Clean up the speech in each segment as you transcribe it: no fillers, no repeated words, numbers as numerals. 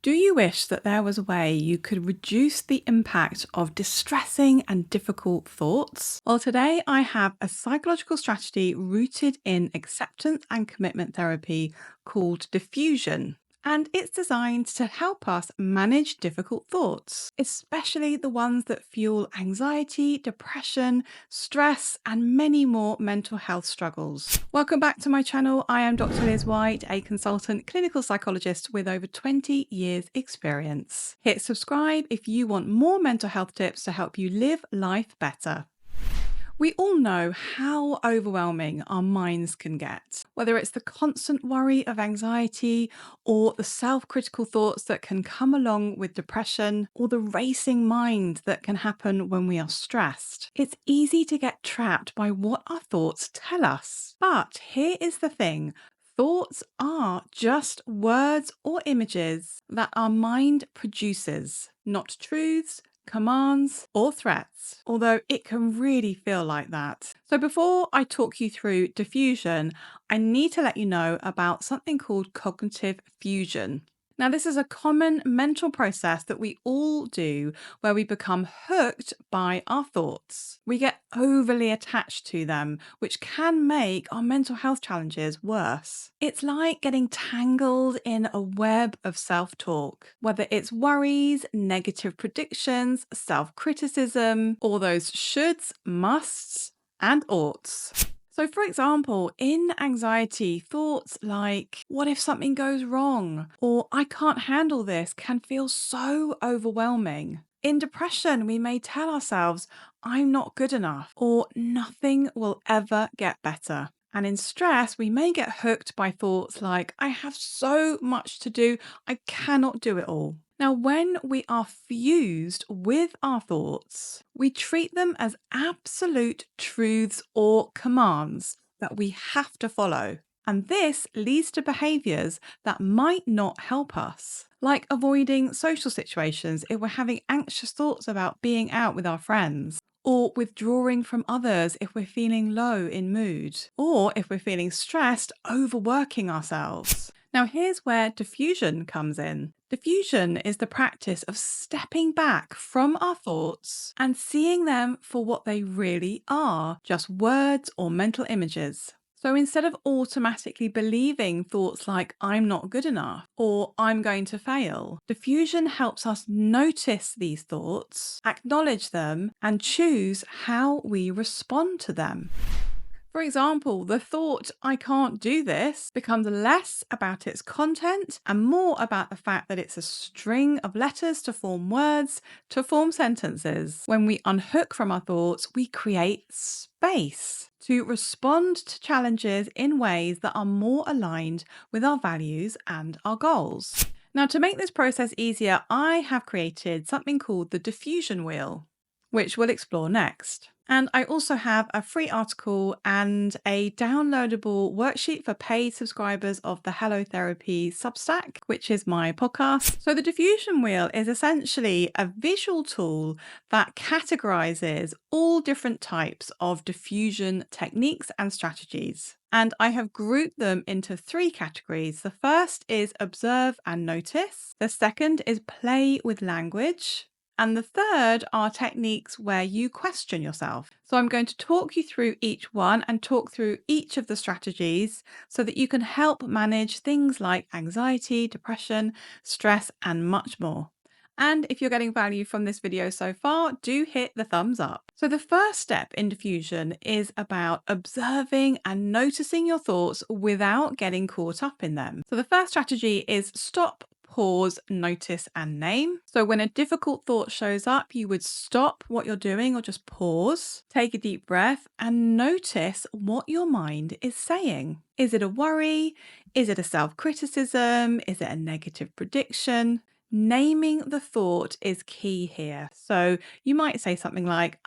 Do you wish that there was a way you could reduce the impact of distressing and difficult thoughts? Well, today I have a psychological strategy rooted in acceptance and commitment therapy called Defusion. And it's designed to help us manage difficult thoughts, especially the ones that fuel anxiety, depression, stress, and many more mental health struggles. Welcome back to my channel. I am Dr. Liz White, a consultant clinical psychologist with over 20 years experience. Hit subscribe if you want more mental health tips to help you live life better. We all know how overwhelming our minds can get, whether it's the constant worry of anxiety or the self-critical thoughts that can come along with depression or the racing mind that can happen when we are stressed. It's easy to get trapped by what our thoughts tell us. But here is the thing. Thoughts are just words or images that our mind produces, not truths, commands, or threats, although it can really feel like that. So before I talk you through diffusion, I need to let you know about something called cognitive fusion. Now, this is a common mental process that we all do where we become hooked by our thoughts. We get overly attached to them, which can make our mental health challenges worse. It's like getting tangled in a web of self-talk, whether it's worries, negative predictions, self-criticism, or those shoulds, musts, and oughts. So, for example, in anxiety, thoughts like, what if something goes wrong? Or I can't handle this can feel so overwhelming. In depression, we may tell ourselves, I'm not good enough, or nothing will ever get better. And in stress, we may get hooked by thoughts like, I have so much to do, I cannot do it all. Now, when we are fused with our thoughts, we treat them as absolute truths or commands that we have to follow. And this leads to behaviors that might not help us, like avoiding social situations if we're having anxious thoughts about being out with our friends, or withdrawing from others if we're feeling low in mood, or if we're feeling stressed, overworking ourselves. Now, here's where diffusion comes in. Diffusion is the practice of stepping back from our thoughts and seeing them for what they really are, just words or mental images. So instead of automatically believing thoughts like, I'm not good enough or I'm going to fail, diffusion helps us notice these thoughts, acknowledge them, and choose how we respond to them. For example, the thought, I can't do this, becomes less about its content and more about the fact that it's a string of letters to form words, to form sentences. When we unhook from our thoughts, we create space to respond to challenges in ways that are more aligned with our values and our goals. Now, to make this process easier, I have created something called the Defusion Wheel, which we'll explore next. And I also have a free article and a downloadable worksheet for paid subscribers of the Hello Therapy Substack, which is my podcast. So the Defusion Wheel is essentially a visual tool that categorizes all different types of diffusion techniques and strategies. And I have grouped them into 3 categories. The first is observe and notice. The second is play with language. And the third are techniques where you question yourself. So I'm going to talk you through each one and talk through each of the strategies so that you can help manage things like anxiety, depression, stress, and much more. And if you're getting value from this video so far, do hit the thumbs up. So the first step in diffusion is about observing and noticing your thoughts without getting caught up in them. So the first strategy is stop, pause, notice, and name. So when a difficult thought shows up, you would stop what you're doing or just pause, take a deep breath, and notice what your mind is saying. Is it a worry? Is it a self-criticism? Is it a negative prediction? Naming the thought is key here. So you might say something like,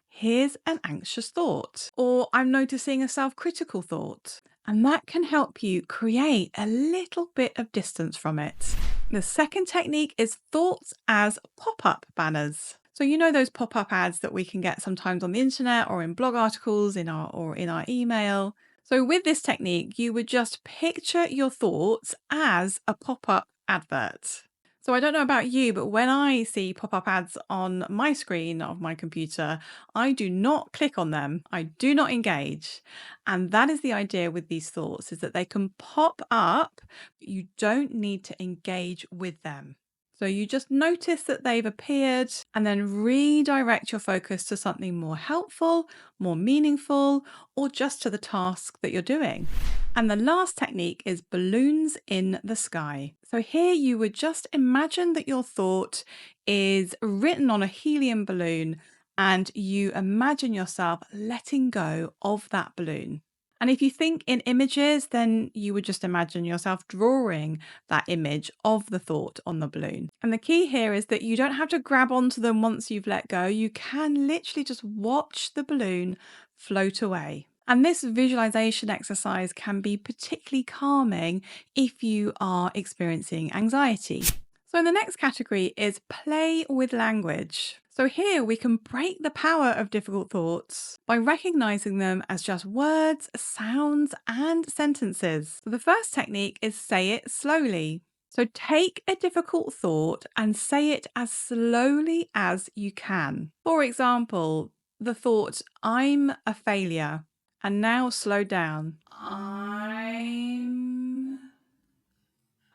here's an anxious thought, or I'm noticing a self-critical thought. And that can help you create a little bit of distance from it. The second technique is thoughts as pop-up banners. So you know those pop-up ads that we can get sometimes on the internet or in blog articles in our email. So with this technique, you would just picture your thoughts as a pop-up advert. So I don't know about you, but when I see pop-up ads on my screen of my computer, I do not click on them. I do not engage. And that is the idea with these thoughts, is that they can pop up, but you don't need to engage with them. So you just notice that they've appeared and then redirect your focus to something more helpful, more meaningful, or just to the task that you're doing. And the last technique is balloons in the sky. So here you would just imagine that your thought is written on a helium balloon and you imagine yourself letting go of that balloon. And if you think in images, then you would just imagine yourself drawing that image of the thought on the balloon. And the key here is that you don't have to grab onto them once you've let go. You can literally just watch the balloon float away. And this visualization exercise can be particularly calming if you are experiencing anxiety. So the next category is play with language. So here we can break the power of difficult thoughts by recognizing them as just words, sounds, and sentences. So the first technique is say it slowly. So take a difficult thought and say it as slowly as you can. For example, the thought, I'm a failure. And now slow down. I'm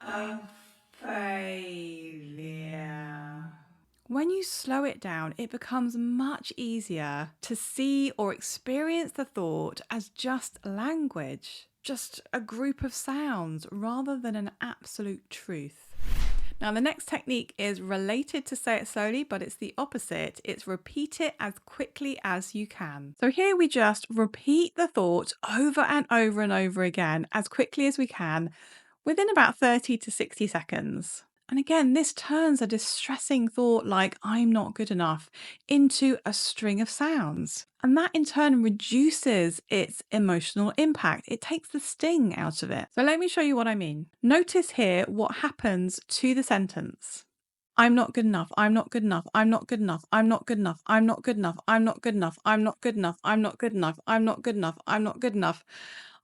a failure. When you slow it down, it becomes much easier to see or experience the thought as just language, just a group of sounds rather than an absolute truth. Now, the next technique is related to say it slowly, but it's the opposite. It's repeat it as quickly as you can. So here we just repeat the thought over and over and over again as quickly as we can within about 30 to 60 seconds. And again, this turns a distressing thought like I'm not good enough into a string of sounds. And that in turn reduces its emotional impact. It takes the sting out of it. So let me show you what I mean. Notice here what happens to the sentence. I'm not good enough. I'm not good enough. I'm not good enough. I'm not good enough. I'm not good enough. I'm not good enough. I'm not good enough. I'm not good enough. I'm not good enough. I'm not good enough.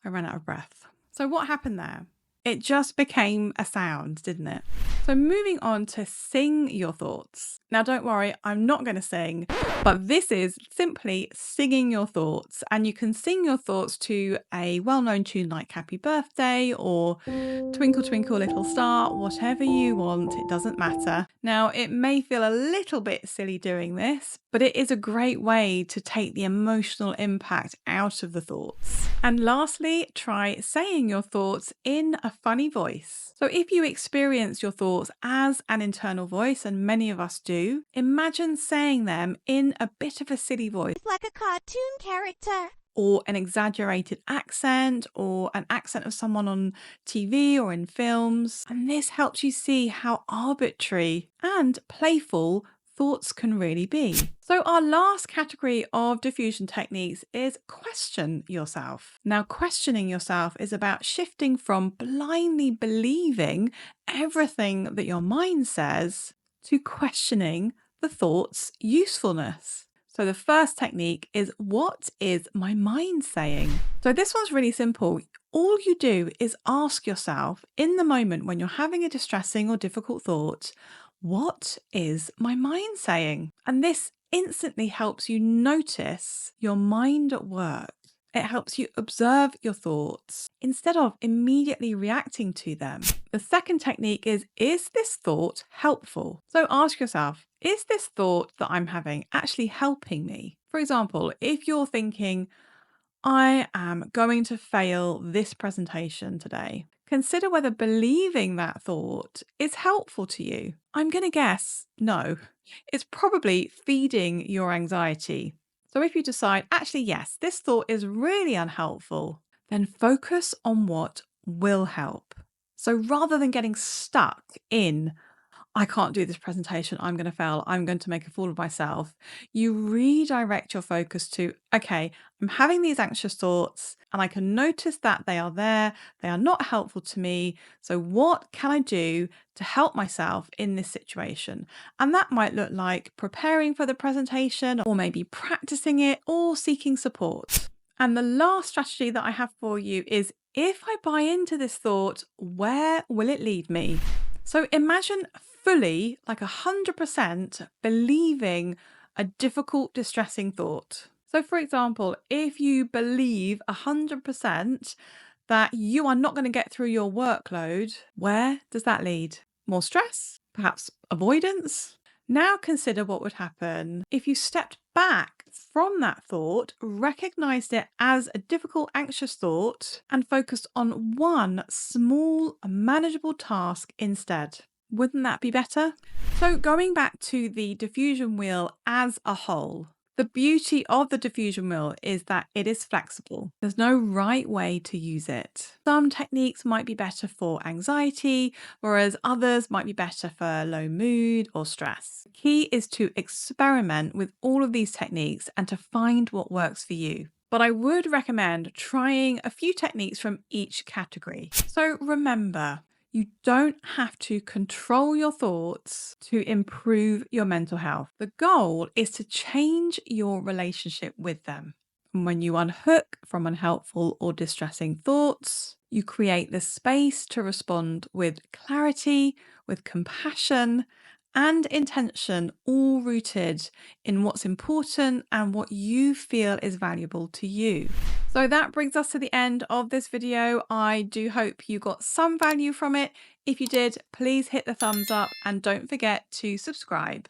I ran out of breath. So what happened there? It just became a sound, didn't it? So moving on to sing your thoughts. Now, don't worry, I'm not going to sing, but this is simply singing your thoughts. And you can sing your thoughts to a well-known tune like Happy Birthday or Twinkle Twinkle Little Star, whatever you want, it doesn't matter. Now, it may feel a little bit silly doing this, but it is a great way to take the emotional impact out of the thoughts. And lastly, try saying your thoughts in a funny voice. So if you experience your thoughts as an internal voice, and many of us do, imagine saying them in a bit of a silly voice. Like a cartoon character. Or an exaggerated accent, or an accent of someone on TV or in films. And this helps you see how arbitrary and playful thoughts can really be. So our last category of diffusion techniques is question yourself. Now, questioning yourself is about shifting from blindly believing everything that your mind says to questioning the thought's usefulness. So the first technique is, what is my mind saying? So this one's really simple. All you do is ask yourself in the moment when you're having a distressing or difficult thought, what is my mind saying? And this instantly helps you notice your mind at work. It helps you observe your thoughts instead of immediately reacting to them. The second technique is this thought helpful? So ask yourself, is this thought that I'm having actually helping me? For example, if you're thinking, I am going to fail this presentation today, consider whether believing that thought is helpful to you. I'm going to guess no. It's probably feeding your anxiety. So if you decide, actually, yes, this thought is really unhelpful, then focus on what will help. So rather than getting stuck in, I can't do this presentation, I'm going to fail, I'm going to make a fool of myself, you redirect your focus to, okay, I'm having these anxious thoughts and I can notice that they are there, they are not helpful to me. So what can I do to help myself in this situation? And that might look like preparing for the presentation, or maybe practicing it, or seeking support. And the last strategy that I have for you is, if I buy into this thought, where will it lead me? So imagine fully, like 100%, believing a difficult, distressing thought. So, for example, if you believe 100% that you are not going to get through your workload, where does that lead? More stress? Perhaps avoidance? Now consider what would happen if you stepped back from that thought, recognized it as a difficult, anxious thought, and focused on one small, manageable task instead. Wouldn't that be better? So, going back to the diffusion wheel as a whole, the beauty of the diffusion wheel is that it is flexible. There's no right way to use it. Some techniques might be better for anxiety, whereas others might be better for low mood or stress. The key is to experiment with all of these techniques and to find what works for you. But I would recommend trying a few techniques from each category. So remember, you don't have to control your thoughts to improve your mental health. The goal is to change your relationship with them. And when you unhook from unhelpful or distressing thoughts, you create the space to respond with clarity, with compassion, and intention, all rooted in what's important and what you feel is valuable to you. So that brings us to the end of this video. I do hope you got some value from it. If you did, please hit the thumbs up and don't forget to subscribe.